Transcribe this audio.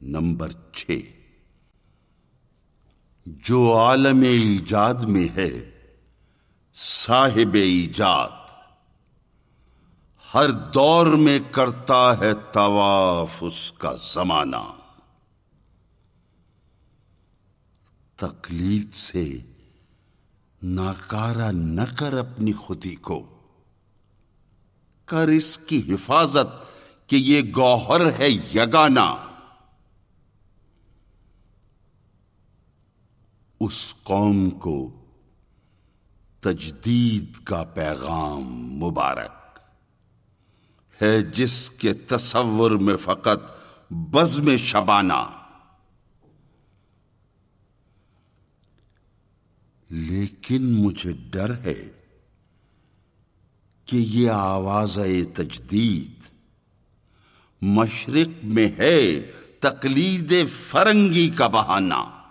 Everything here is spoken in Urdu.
نمبر 6، جو عالم ایجاد میں ہے صاحب ایجاد، ہر دور میں کرتا ہے طواف اس کا زمانہ۔ تقلید سے ناکارہ نہ کر اپنی خودی کو، کر اس کی حفاظت کہ یہ گوہر ہے یگانہ۔ اس قوم کو تجدید کا پیغام مبارک ہے جس کے تصور میں فقط بزم شبانہ۔ لیکن مجھے ڈر ہے کہ یہ آواز تجدید مشرق میں ہے تقلید فرنگی کا بہانہ۔